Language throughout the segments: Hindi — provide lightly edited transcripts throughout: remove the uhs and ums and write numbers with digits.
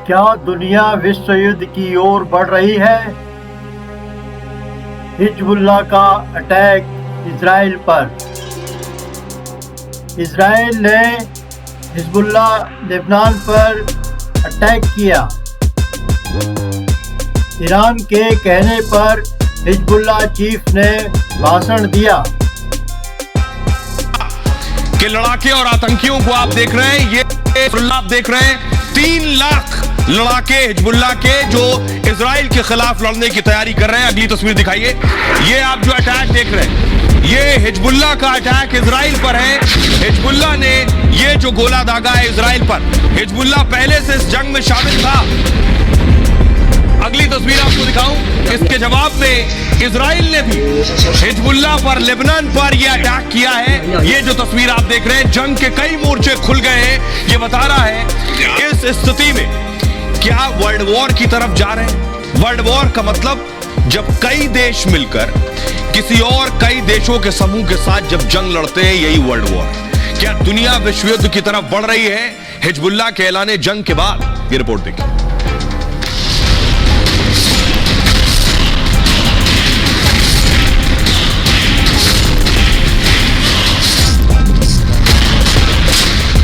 क्या दुनिया विश्व युद्ध की ओर बढ़ रही है? हिजबुल्लाह का अटैक इजराइल पर। इजराइल ने हिजबुल्लाह लेबनान पर अटैक किया। ईरान के कहने पर हिजबुल्लाह चीफ ने भाषण दिया कि लड़ाके और आतंकियों को आप देख रहे हैं, ये आप देख रहे हैं 3 लाख लड़ाके हिजबुल्लाह के जो इजराइल के खिलाफ लड़ने की तैयारी कर रहे हैं। अगली तस्वीर दिखाइए। ये आप जो अटैक देख रहे हैं, ये हिजबुल्लाह का अटैक इजराइल पर है। हिजबुल्लाह ने ये जो गोला दागा है इजराइल पर, हिजबुल्लाह पहले से इस जंग में शामिल था। अगली तस्वीर आपको दिखाऊं। इसके जवाब में इजराइल ने भी हिजबुल्लाह पर, लेबनान पर यह अटैक किया है। ये जो तस्वीर आप देख रहे हैं, जंग के कई मोर्चे खुल गए हैं। ये बता रहा है इस स्थिति में क्या वर्ल्ड वॉर की तरफ जा रहे हैं। वर्ल्ड वॉर का मतलब जब कई देश मिलकर किसी और कई देशों के समूह के साथ जब जंग लड़ते हैं, यही वर्ल्ड वॉर। क्या दुनिया विश्व युद्ध की तरफ बढ़ रही है हिजबुल्लाह के ऐलान जंग के बाद? ये रिपोर्ट देखिए।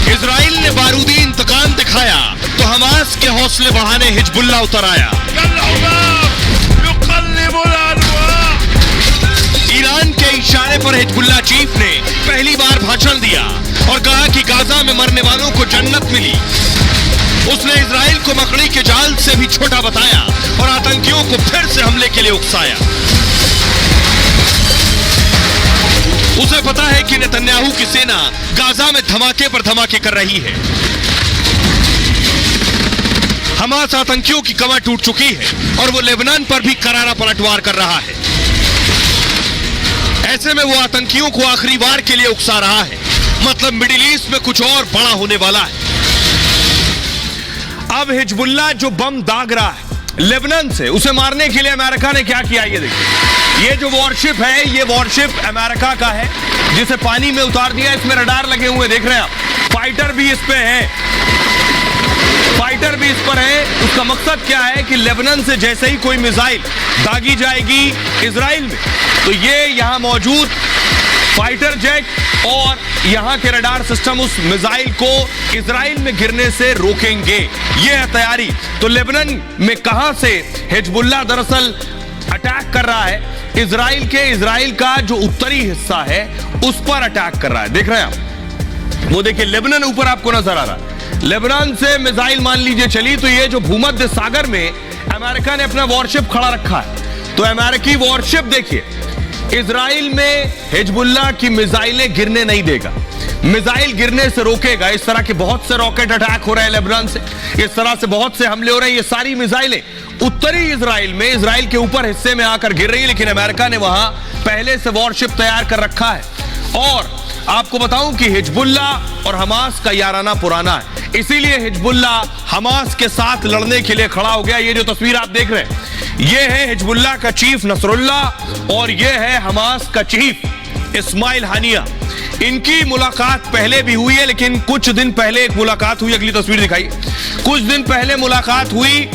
इजराइल ने बारूदी इंतकाम दिखाया तो हमास के हौसले बढ़ाने हिजबुल्लाह उतर आया। ईरान के इशारे पर हिजबुल्लाह चीफ ने पहली बार भाषण दिया और कहा कि गाजा में मरने वालों को जन्नत मिली। उसने इजराइल को मकड़ी के जाल से भी छोटा बताया और आतंकियों को फिर से हमले के लिए उकसाया। उसे पता है कि नेतन्याहू की सेना गाजा में धमाके पर धमाके कर रही है। हमास आतंकियों की कमर टूट चुकी है और वो लेबनान पर भी करारा पलटवार कर रहा है। ऐसे में वो आतंकियों को आखिरी बार के लिए उकसा रहा है। मतलब मिडिल ईस्ट में कुछ और बड़ा होने वाला है। अब हिजबुल्लाह जो बम दाग रहा है लेबनान से, उसे मारने के लिए अमेरिका ने क्या किया, ये देखिए। ये जो वॉरशिप है, ये वॉरशिप अमेरिका का है, जिसे पानी में उतार दिया। इसमें रडार लगे हुए देख रहे हैं आप। फाइटर भी इस पे है, फाइटर भी इस पर है। उसका मकसद क्या है कि लेबनान से जैसे ही कोई मिसाइल दागी जाएगी इजराइल में, तो ये यहां मौजूद फाइटर जेट और यहां के रडार सिस्टम उस मिसाइल को इजराइल में गिरने से रोकेंगे। ये है तैयारी। तो लेबनान में कहां से हिजबुल्लाह दरअसल अटैक कर रहा है, इजराइल का जो उत्तरी हिस्सा है उस पर अटैक कर रहा है। देख रहे हैं आप, वो देखिए लेबनान ऊपर आपको नजर आ रहा है। लेबनान से मिसाइल मान लीजिए चली, तो ये जो भूमध्य सागर में अमेरिका ने अपना वॉरशिप खड़ा रखा है, तो अमेरिकी वॉरशिप देखिए इजराइल में हिजबुल्लाह की मिसाइलें गिरने नहीं देगा, मिसाइल गिरने से रोकेगा। इस तरह के बहुत से रॉकेट अटैक हो रहे हैं लेबनान से, इस तरह से बहुत से हमले हो रहे हैं। ये सारी मिसाइलें उत्तरी इजराइल में, इजराइल के ऊपर हिस्से में आकर गिर रही है, लेकिन अमेरिका ने वहां पहले से वॉरशिप तैयार कर रखा है। और आपको बताऊं कि हिजबुल्लाह और हमास का याराना पुराना है, इसीलिए हिजबुल्लाह हमास के साथ लड़ने के लिए खड़ा हो गया। ये जो तस्वीर आप देख रहे हैं, ये है हिजबुल्लाह का चीफ नसरुल्लाह और ये है हमास का चीफ इस्माइल हानिया। इनकी मुलाकात पहले भी हुई है, लेकिन कुछ दिन पहले एक मुलाकात हुई। अगली तस्वीर दिखाई। कुछ दिन पहले मुलाकात हुई,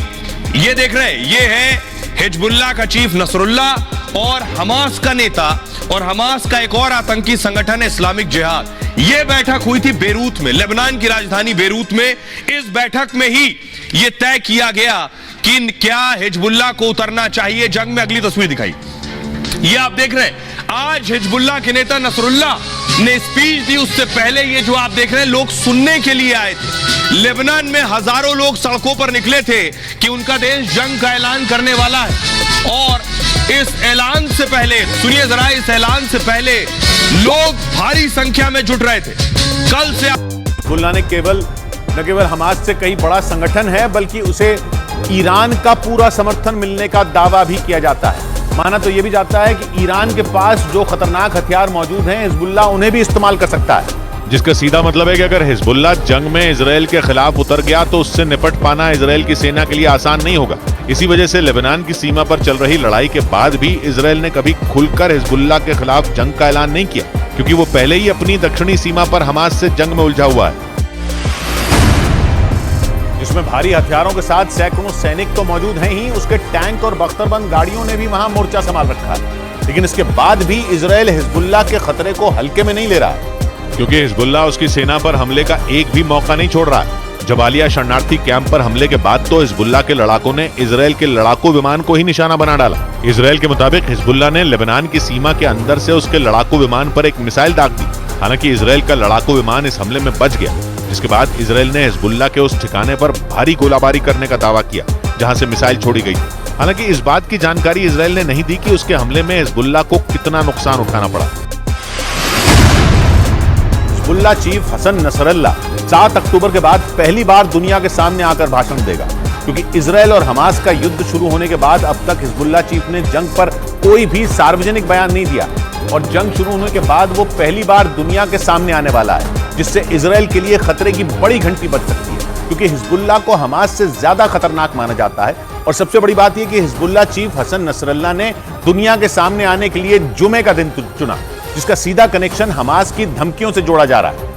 ये देख रहे हैं, ये है हिजबुल्लाह का चीफ नसरुल्लाह और हमास का नेता और हमास का एक और आतंकी संगठन है इस्लामिक जिहाद। यह बैठक हुई थी बेरूत में, लेबनान की राजधानी बेरूत में। इस बैठक में ही यह तय किया गया कि क्या हिजबुल्लाह को उतरना चाहिए जंग में। अगली तस्वीर दिखाई। ये आप देख रहे हैं, आज हिजबुल्लाह के नेता नसरुल्लाह ने स्पीच दी। उससे पहले ये जो आप देख रहे हैं, लोग सुनने के लिए आए थे। लेबनान में हजारों लोग सड़कों पर निकले थे कि उनका देश जंग का ऐलान करने वाला है। और इस ऐलान से पहले, सुनिए जरा, इस ऐलान से पहले लोग भारी संख्या में जुट रहे थे। कल से हिजबुल्लाह ने न केवल हमास से कई बड़ा संगठन है, बल्कि उसे ईरान का पूरा समर्थन मिलने का दावा भी किया जाता है। माना तो यह भी जाता है कि ईरान के पास जो खतरनाक हथियार मौजूद हैं, हिजबुल्लाह उन्हें भी इस्तेमाल कर सकता है। जिसका सीधा मतलब है कि अगर हिजबुल्लाह जंग में इजराइल के खिलाफ उतर गया तो उससे निपट पाना इजराइल की सेना के लिए आसान नहीं होगा। इसी वजह से लेबनान की सीमा पर चल रही लड़ाई के बाद भी इजराइल ने कभी खुलकर हिजबुल्लाह के खिलाफ जंग का ऐलान नहीं किया, क्योंकि वो पहले ही अपनी दक्षिणी सीमा पर हमास से जंग में उलझा हुआ है। उसमें भारी हथियारों के साथ सैकड़ों सैनिक तो मौजूद हैं ही, उसके टैंक और बख्तरबंद गाड़ियों ने भी वहां मोर्चा संभाल रखा है। लेकिन इसके बाद भी इजराइल हिजबुल्लाह के खतरे को हल्के में नहीं ले रहा, क्योंकि हिजबुल्लाह उसकी सेना पर हमले का एक भी मौका नहीं छोड़ रहा है। जबालिया शरणार्थी कैंप पर हमले के बाद तो हिजबुल्लाह के लड़ाकों ने इजराइल के लड़ाकू विमान को ही निशाना बना डाला। इजराइल के मुताबिक हिजबुल्लाह ने लेबनान की सीमा के अंदर से उसके लड़ाकू विमान पर एक मिसाइल दाग दी। हालांकि इजराइल का लड़ाकू विमान इस हमले में बच गया, जिसके बाद इजराइल ने हिजबुल्लाह के उस ठिकाने पर भारी गोलाबारी करने का दावा किया जहां से मिसाइल छोड़ी गई। हालांकि इस बात की जानकारी इजराइल ने नहीं दी कि उसके हमले में हिजबुल्लाह को कितना नुकसान उठाना पड़ा। हिजबुल्लाह चीफ हसन नसरल्लाह 7 अक्टूबर के बाद पहली बार दुनिया के सामने आकर भाषण देगा, क्योंकि इजराइल और हमास का युद्ध शुरू होने के बाद अब तक हिजबुल्लाह चीफ ने जंग पर कोई भी सार्वजनिक बयान नहीं दिया और जंग शुरू होने के बाद वो पहली बार दुनिया के सामने आने वाला है, जिससे इजराइल के लिए खतरे की बड़ी घंटी बज सकती है, क्योंकि हिजबुल्लाह को हमास से ज्यादा खतरनाक माना जाता है। और सबसे बड़ी बात यह कि हिजबुल्लाह चीफ हसन नसरल्लाह ने दुनिया के सामने आने के लिए जुमे का दिन चुना, जिसका सीधा कनेक्शन हमास की धमकियों से जोड़ा जा रहा है।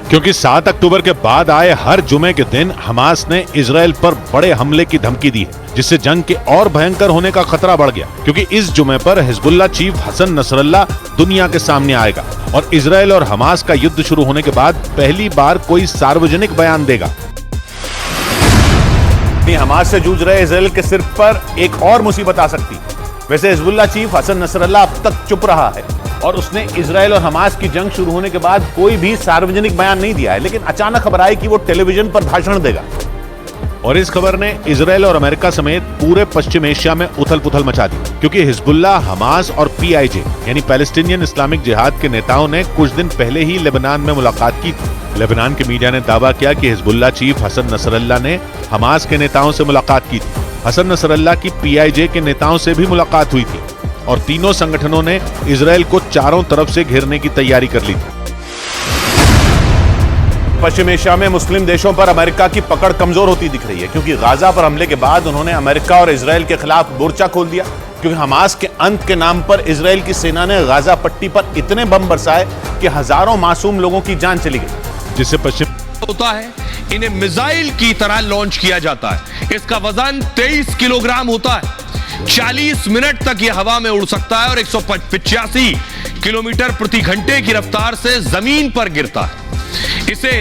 क्योंकि 7 अक्टूबर के बाद आए हर जुमे के दिन हमास ने इजराइल पर बड़े हमले की धमकी दी है, जिससे जंग के और भयंकर होने का खतरा बढ़ गया। क्योंकि इस जुमे पर हिजबुल्लाह चीफ हसन नसरल्लाह दुनिया के सामने आएगा और इजराइल और हमास का युद्ध शुरू होने के बाद पहली बार कोई सार्वजनिक बयान देगा। हमास से जूझ रहे इजराइल के सिर पर एक और मुसीबत आ सकती है। वैसे हिजबुल्लाह चीफ हसन नसरल्लाह अब तक चुप रहा है और उसने इजराइल और हमास की जंग शुरू होने के बाद कोई भी सार्वजनिक बयान नहीं दिया है, लेकिन अचानक खबर आई कि वो टेलीविजन पर भाषण देगा। और इस खबर ने इजराइल और अमेरिका समेत पूरे पश्चिम एशिया में उथल पुथल मचा दी, क्योंकि हिजबुल्लाह, हमास और PIJ यानी पैलेस्टीनियन इस्लामिक जिहाद के नेताओं ने कुछ दिन पहले ही लेबनान में मुलाकात की थी। लेबनान के मीडिया ने दावा किया कि हिजबुल्लाह चीफ हसन नसरल्लाह ने हमास के नेताओं से मुलाकात की थी। हसन नसरल्लाह की PIJ के नेताओं से भी मुलाकात हुई थी और तीनों संगठनों ने इजराइल को चारों तरफ से घेरने की तैयारी कर ली थी। पश्चिम एशिया में मुस्लिम देशों पर अमेरिका की पकड़ कमजोर होती दिख रही है, क्योंकि गाजा पर हमले के बाद उन्होंने अमेरिका और इजराइल के खिलाफ मोर्चा खोल दिया, क्योंकि हमास के अंत के नाम पर इजराइल की सेना ने गाजा पट्टी पर इतने बम बरसाए कि हजारों मासूम लोगों की जान चली गई। जिससे पश्चिम होता है, इन्हें मिसाइल की तरह लॉन्च किया जाता है। इसका वजन 23 किलोग्राम होता है। 40 मिनट तक यह हवा में उड़ सकता है और 185 किलोमीटर प्रति घंटे की रफ्तार से जमीन पर गिरता है। इसे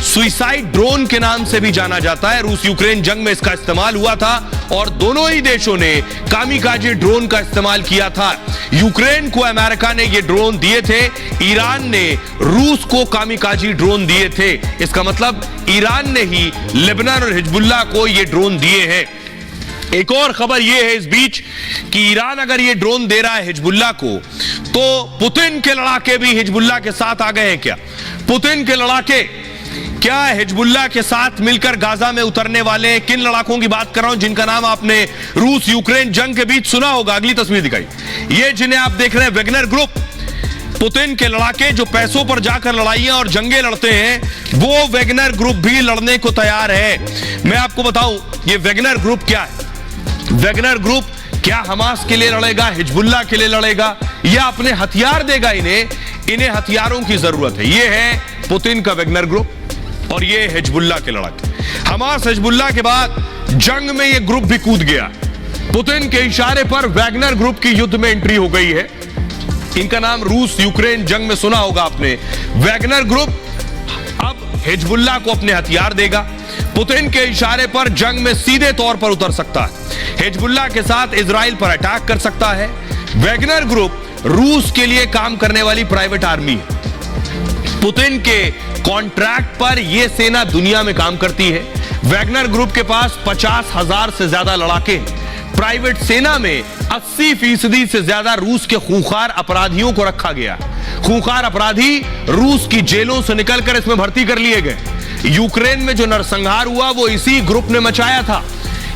सुइसाइड ड्रोन के नाम से भी जाना जाता है। रूस यूक्रेन जंग में इसका इस्तेमाल हुआ था और दोनों ही देशों ने कामिकाजे ड्रोन का इस्तेमाल किया था। यूक्रेन को अमेरिका ने ये ड्रोन दिए थे, ईरान ने रूस को कामिकाजी ड्रोन दिए थे। इसका मतलब ईरान ने ही लेबनान और हिजबुल्लाह को ये ड्रोन दिए हैं। एक और खबर यह है इस बीच कि ईरान अगर ये ड्रोन दे रहा है हिजबुल्लाह को, तो पुतिन के लड़ाके भी हिजबुल्लाह के साथ आ गए हैं क्या? पुतिन के लड़ाके क्या हिजबुल्लाह के साथ मिलकर गाजा में उतरने वाले? किन लड़ाकों की बात कर रहा हूं जिनका नाम आपने रूस यूक्रेन जंग के बीच सुना होगा। अगली तस्वीर दिखाई, ये जिन्हें आप देख रहे हैं वेगनर ग्रुप, पुतिन के लड़ाके जो पैसों पर जाकर लड़ाइयां और जंगें लड़ते हैं, वो वेगनर ग्रुप भी लड़ने को तैयार है। मैं आपको बताऊं ये वेगनर ग्रुप क्या है। वेगनर ग्रुप क्या हमास के लिए लड़ेगा, हिजबुल्लाह के लिए लड़ेगा, या अपने हथियार देगा? इन्हें हथियारों की जरूरत है। ये है पुतिन का वेगनर ग्रुप और ये हिजबुल्लाह के लड़ाके। हमास हिजबुल्लाह के बाद जंग में ये ग्रुप भी कूद गया। पुतिन के इशारे पर वेगनर ग्रुप की युद्ध में एंट्री हो गई है। इनका नाम रूस यूक्रेन जंग में सुना होगा आपने। वेगनर ग्रुप अब हिजबुल्लाह को अपने हथियार देगा। पुतिन के इशारे पर जंग में सीधे तौर पर उतर सकता है। हिजबुल्लाह के साथ इजराइल पर अटैक कर सकता है। वेगनर ग्रुप रूस के लिए काम करने वाली प्राइवेट आर्मी है। पुतिन के कॉन्ट्रैक्ट पर यह सेना दुनिया में काम करती है। वेगनर ग्रुप के पास 50,000 से ज्यादा लड़ाके हैं। प्राइवेट सेना में 80% से ज्यादा रूस के खूंखार अपराधियों को रखा गया। खूंखार अपराधी रूस की जेलों से निकलकर इसमें भर्ती कर लिए गए। यूक्रेन में जो नरसंहार हुआ वो इसी ग्रुप ने मचाया था।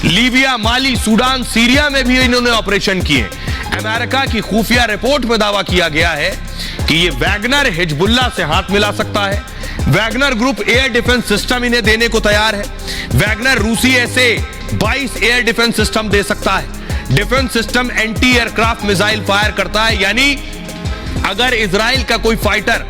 लीबिया, माली, सूडान, सीरिया में भी इन्होंने ऑपरेशन किए। अमेरिका की खुफिया रिपोर्ट में दावा किया गया है कि ये वैगनर हिजबुल्लाह से हाथ मिला सकता है। Wagner group air defence system इन्हें देने को तैयार है। वैगनर रूसी ऐसे 22 एयर डिफेंस सिस्टम दे सकता है। Defence system anti aircraft missile fire करता है, यानी अगर इजराइल का कोई फाइटर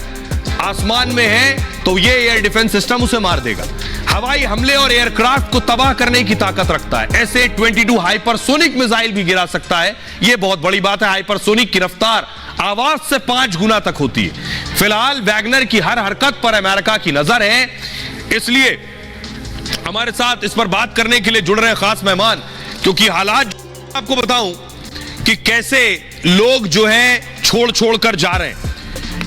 आसमान में है तो ये एयर डिफेंस सिस्टम उसे मार देगा। हवाई हमले और एयरक्राफ्ट को तबाह करने की ताकत रखता है। SA-22 हाइपरसोनिक मिसाइल भी गिरा सकता है। यह बहुत बड़ी बात है। हाइपरसोनिक की रफ्तार आवाज से 5 गुना तक होती है। फिलहाल वैगनर की हर हरकत पर अमेरिका की नजर है, इसलिए हमारे साथ इस पर बात करने के लिए जुड़ रहे हैं खास मेहमान, क्योंकि हालात आपको बताऊं कि कैसे लोग जो है छोड़ कर जा रहे हैं।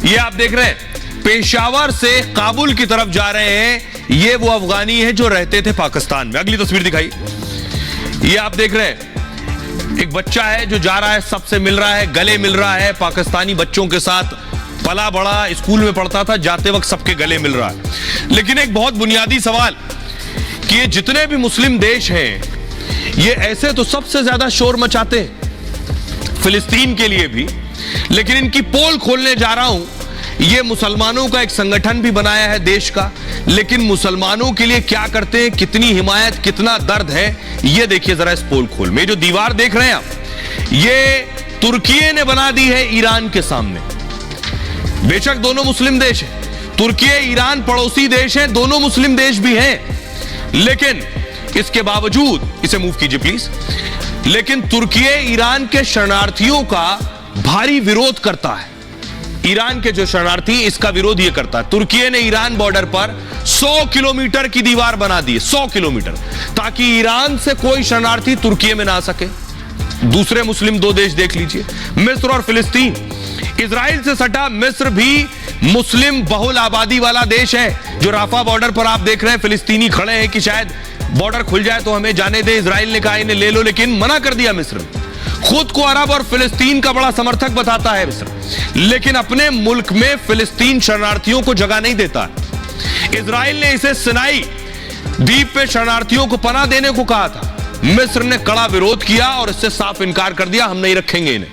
ये आप देख रहे हैं, पेशावर से काबुल की तरफ जा रहे हैं। ये वो अफगानी है जो रहते थे पाकिस्तान में। अगली तस्वीर दिखाई। ये आप देख रहे हैं, एक बच्चा है जो जा रहा है, सबसे मिल रहा है, गले मिल रहा है। पाकिस्तानी बच्चों के साथ पला बड़ा, स्कूल में पढ़ता था, जाते वक्त सबके गले मिल रहा है। लेकिन एक बहुत बुनियादी सवाल कि ये जितने भी मुस्लिम देश हैं, ये ऐसे तो सबसे ज्यादा शोर मचाते हैं फिलिस्तीन के लिए भी, लेकिन इनकी पोल खोलने जा रहा हूं। ये मुसलमानों का एक संगठन भी बनाया है देश का, लेकिन मुसलमानों के लिए क्या करते हैं, कितनी हिमायत, कितना दर्द है, ये देखिए जरा इस पोल खोल में। जो दीवार देख रहे हैं आप, ये तुर्की ने बना दी है ईरान के सामने। बेशक दोनों मुस्लिम देश हैं, तुर्की ईरान पड़ोसी देश हैं, दोनों मुस्लिम देश भी हैं, लेकिन इसके बावजूद, इसे मूव कीजिए प्लीज, लेकिन तुर्की ईरान के शरणार्थियों का भारी विरोध करता है। ईरान के जो शरणार्थी, इसका विरोध ये करता है। तुर्की ने ईरान बॉर्डर पर 100 किलोमीटर की दीवार बना दी है, 100 किलोमीटर, ताकि ईरान से कोई शरणार्थी तुर्की में ना आ सके। दूसरे मुस्लिम 2 देश देख लीजिए, मिस्र और फिलिस्तीन। इजराइल से सटा मिस्र भी मुस्लिम बहुल आबादी वाला देश है। जो राफा बॉर्डर पर आप देख रहे हैं, फिलिस्तीनी खड़े हैं कि शायद बॉर्डर खुल जाए तो हमें जाने दे। इजराइल ने कहा इन्हें ले लो, लेकिन मना कर दिया मिस्र। खुद को अरब और फिलिस्तीन का बड़ा समर्थक बताता है मिस्र, लेकिन अपने मुल्क में फिलिस्तीन शरणार्थियों को जगह नहीं देता। इजराइल ने इसे सिनाई द्वीप पे शरणार्थियों को पनाह देने को कहा था। मिस्र ने कड़ा विरोध किया और इससे साफ इनकार कर दिया, हम नहीं रखेंगे इन्हें।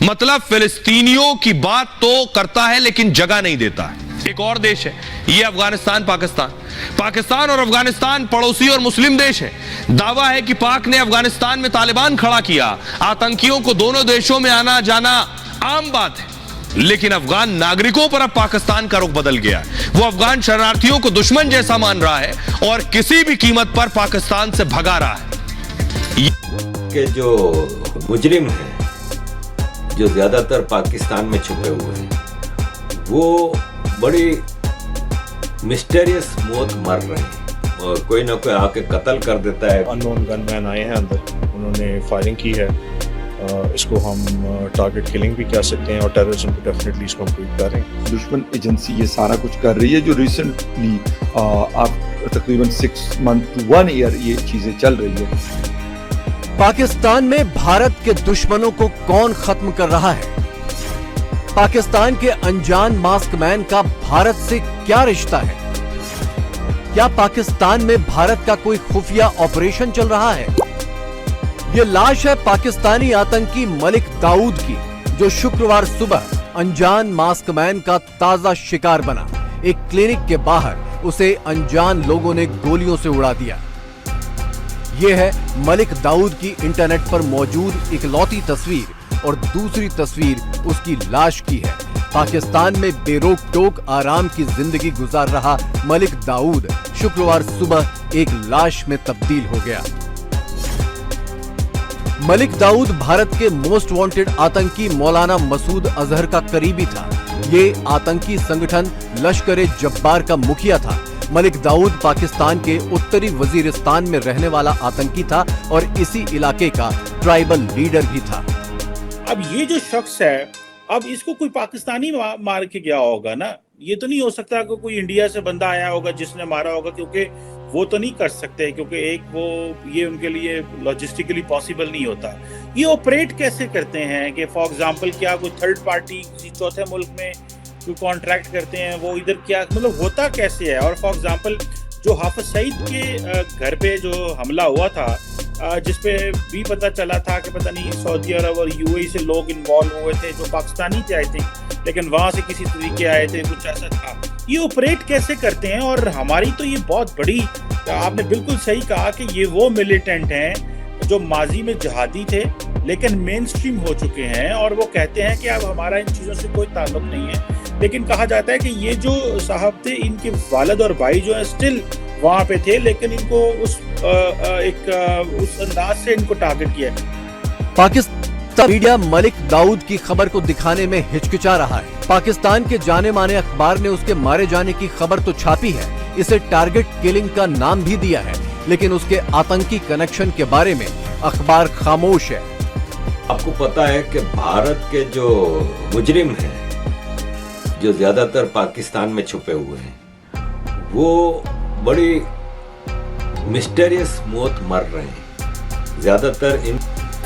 मतलब फिलिस्तीनियों की बात तो करता है लेकिन जगह नहीं देता है। एक और देश है, ये अफगानिस्तान पाकिस्तान। पाकिस्तान और अफगानिस्तान पड़ोसी और मुस्लिम देश है। दावा है कि पाक ने अफगानिस्तान में तालिबान खड़ा किया। आतंकियों को दोनों देशों में आना जाना आम बात है, लेकिन अफगान नागरिकों पर अब पाकिस्तान का रुख बदल गया। वो अफगान शरणार्थियों को दुश्मन जैसा मान रहा है और किसी भी कीमत पर पाकिस्तान से भगा रहा है। के जो मुजरिम हैं, जो ज्यादातर पाकिस्तान में छुपे हुए हैं, वो बड़ी मिस्टीरियस मौत मर रहे हैं और कोई ना कोई आके कत्ल कर देता है। अननोन गनमैन आए हैं अंदर, उन्होंने फायरिंग की है। इसको हम टारगेट किलिंग भी कह सकते हैं और टेररिज्म को डेफिनेटली इसको हम प्रूव कर रहे हैं। दुश्मन एजेंसी ये सारा कुछ कर रही है, जो रिसेंटली आप तकरीबन 6 मंथ टू 1 ईयर ये चीजें चल रही है। पाकिस्तान में भारत के दुश्मनों को कौन खत्म कर रहा है? पाकिस्तान के अनजान मास्कमैन का भारत से क्या रिश्ता है? क्या पाकिस्तान में भारत का कोई खुफिया ऑपरेशन चल रहा है? ये लाश है पाकिस्तानी आतंकी मलिक दाऊद की, जो शुक्रवार सुबह अनजान मास्कमैन का ताजा शिकार बना। एक क्लिनिक के बाहर उसे अनजान लोगों ने गोलियों से उड़ा दिया। यह है मलिक दाऊद की इंटरनेट पर मौजूद इकलौती तस्वीर, और दूसरी तस्वीर उसकी लाश की है। पाकिस्तान में बेरोक टोक आराम की जिंदगी गुजार रहा मलिक दाऊद शुक्रवार सुबह एक लाश में तब्दील हो गया। मलिक दाऊद भारत के मोस्ट वांटेड आतंकी मौलाना मसूद अजहर का करीबी था। ये आतंकी संगठन लश्कर जब्बार का मुखिया था। मलिक दाऊद पाकिस्तान के उत्तरी वजीरिस्तान में रहने वाला आतंकी था और इसी इलाके का ट्राइबल लीडर भी था। अब ये जो शख्स है, अब इसको कोई पाकिस्तानी मार के गया होगा ना। ये तो नहीं हो सकता कि कोई इंडिया से बंदा आया होगा जिसने मारा होगा, क्योंकि वो तो नहीं कर सकते, क्योंकि एक वो ये उनके लिए लॉजिस्टिकली पॉसिबल नहीं होता। ये ऑपरेट कैसे करते हैं कि फॉर एग्जांपल क्या कोई थर्ड पार्टी किसी चौथे मुल्क में कोई कॉन्ट्रैक्ट करते हैं, वो इधर क्या मतलब होता कैसे है? और फॉर एग्जांपल जो हाफिज सईद के घर पे जो हमला हुआ था, जिसपे भी पता चला था कि पता नहीं सऊदी अरब और यूएई से लोग इन्वॉल्व हुए थे जो पाकिस्तानी थे आई थिंक, लेकिन वहां से किसी तरीके आए थे, कुछ ऐसा था। ये ऑपरेट कैसे करते हैं? और हमारी तो ये बहुत बड़ी, आपने बिल्कुल सही कहा कि ये वो मिलिटेंट हैं जो माजी में जहादी थे लेकिन मेन स्ट्रीम हो चुके हैं, और वो कहते हैं कि अब हमारा इन चीज़ों से कोई ताल्लुक नहीं है। लेकिन कहा जाता है कि ये जो साहब थे, इनके वालिद और भाई जो है स्टिल वहां पे थे, लेकिन इनको उस अंदाज से इनको टारगेट किया है। पाकिस्तान मीडिया मलिक दाऊद की खबर को दिखाने में हिचकिचा रहा है। पाकिस्तान के जाने माने अखबार ने उसके मारे जाने की खबर तो छापी है, इसे टारगेट किलिंग का नाम भी दिया है, लेकिन उसके आतंकी कनेक्शन के बारे में अखबार खामोश है। आपको पता है कि भारत के जो मुजरिम हैं, जो ज्यादातर पाकिस्तान में छुपे हुए हैं, वो बड़ी मिस्टीरियस मौत मर रहे हैं। ज्यादातर इन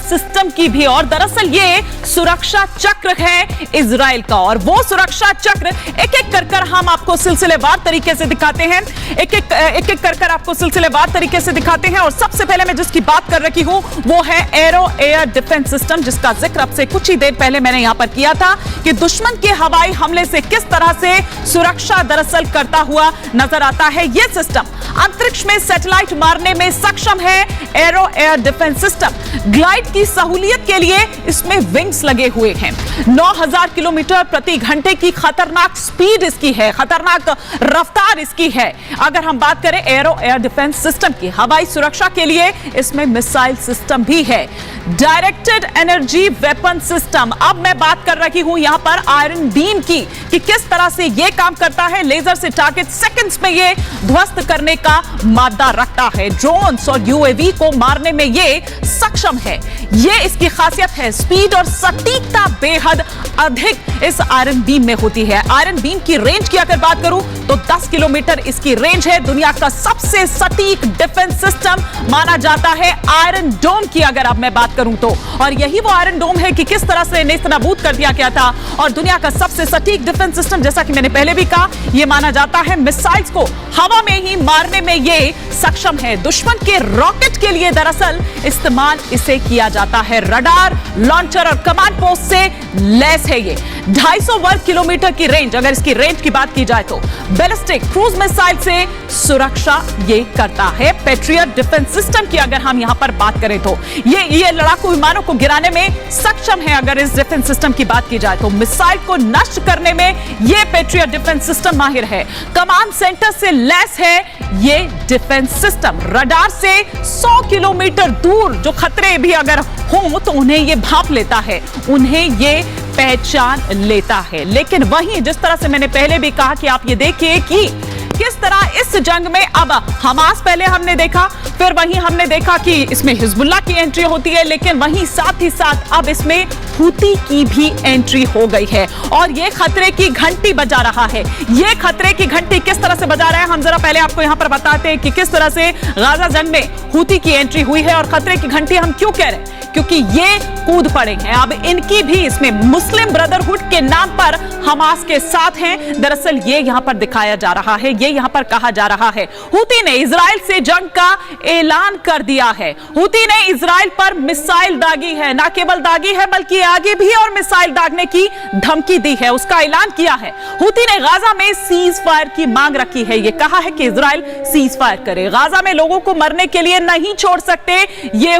सिस्टम की भी, और दरअसल ये सुरक्षा चक्र है इजराइल का, और वो सुरक्षा चक्र एक एक कर हम आपको सिलसिलेवार तरीके से दिखाते हैं, एक एक कर आपको सिलसिलेवार तरीके से दिखाते हैं। और सबसे पहले मैं जिसकी बात कर रही हूं वो है एरो एयर डिफेंस सिस्टम, जिसका जिक्र अब से कुछ ही देर पहले मैंने यहां पर किया था कि दुश्मन के हवाई हमले से किस तरह से सुरक्षा दरअसल करता हुआ नजर आता है। यह सिस्टम अंतरिक्ष में सैटेलाइट मारने में सक्षम है। Arrow air defence system glide की सहूलियत के लिए इसमें विंग्स लगे हुए हैं। 9000 किलोमीटर प्रति घंटे की खतरनाक स्पीड इसकी है, खतरनाक रफ्तार इसकी है। अगर हम बात करें एरो एयर डिफेंस सिस्टम की, हवाई सुरक्षा के लिए इसमें मिसाइल सिस्टम भी है। डायरेक्टेड एनर्जी वेपन सिस्टम, अब मैं बात कर रही हूं यहां पर आयरन बीम की, कि किस तरह से यह काम करता है। लेजर से टारगेट सेकंड्स में यह ध्वस्त करने का मादा रखता है। ड्रोन्स और यूएवी को मारने में यह सक्षम है। यह इसकी खासियत है। स्पीड और सटीकता बेहद अधिक इस आयरन बीम में होती है। आयरन बीम की रेंज की अगर बात करूं तो 10 किलोमीटर इसकी रेंज है। दुनिया का सबसे सटीक डिफेंस सिस्टम माना जाता है आयरन डोम की, अगर अब मैं बात करूं तो। और यही वो आयरन डोम है कि किस तरह से नेस्तनाबूद कर दिया गया था। और दुनिया का सबसे सटीक डिफेंस सिस्टम, जैसा कि मैंने पहले भी कहा, यह माना जाता है मिसाइल्स को हवा में ही मारने में यह सक्षम है। दुश्मन के रॉकेट के लिए दरअसल इस्तेमाल इसे किया जाता है। रडार, लॉन्चर और कमांड पोस्ट से लैस है ये। 250 वर्ग किलोमीटर की रेंज, अगर इसकी रेंज की बात की जाए तो बैलिस्टिक क्रूज मिसाइल से सुरक्षा ये करता है। पेट्रियट डिफेंस सिस्टम की अगर हम यहां पर बात करें तो ये लड़ाकू विमानों को गिराने में सक्षम है। अगर इस डिफेंस सिस्टम की बात की जाए तो मिसाइल को नष्ट करने में यह पेट्रियट डिफेंस सिस्टम माहिर है। कमांड सेंटर से लैस है ये डिफेंस सिस्टम। रडार से 100 किलोमीटर दूर जो खतरे भी अगर हों तो उन्हें यह भांप लेता है, उन्हें यह पहचान लेता है। लेकिन वहीं जिस तरह से मैंने पहले भी कहा कि आप ये देखिए कि किस तरह इस जंग में अब हमास पहले हमने देखा, फिर वहीं हमने देखा कि इसमें हिजबुल्लाह की एंट्री होती है, लेकिन वहीं साथ ही साथ अब इसमें हुती की भी एंट्री हो गई है। और ये खतरे की घंटी बजा रहा है। ये खतरे की घंटी किस तरह से बजा रहा है, हम जरा पहले आपको यहां पर बताते हैं कि किस तरह से गाजा जंग में हुती की एंट्री हुई है। और खतरे की घंटी हम क्यों कह रहे हैं, क्योंकि ये कूद पड़े हैं। अब इनकी भी इसमें मुस्लिम ब्रदरहुड के नाम पर हमास के साथ हैं। दरअसल ये यहां पर दिखाया जा रहा है, ये यहां पर कहा जा रहा है। हुती ने इजराइल से जंग का ऐलान कर दिया है। हुती ने इजराइल पर मिसाइल दागी है, ना केवल दागी है बल्कि आगे भी और मिसाइल दागने की धमकी दी है, उसका ऐलान किया है। हुती ने गाजा में सीज फायर की मांग रखी है। यह कहा है कि इजराइल सीज फायर करे, गाजा में लोगों को मरने के लिए नहीं छोड़ सकते। ये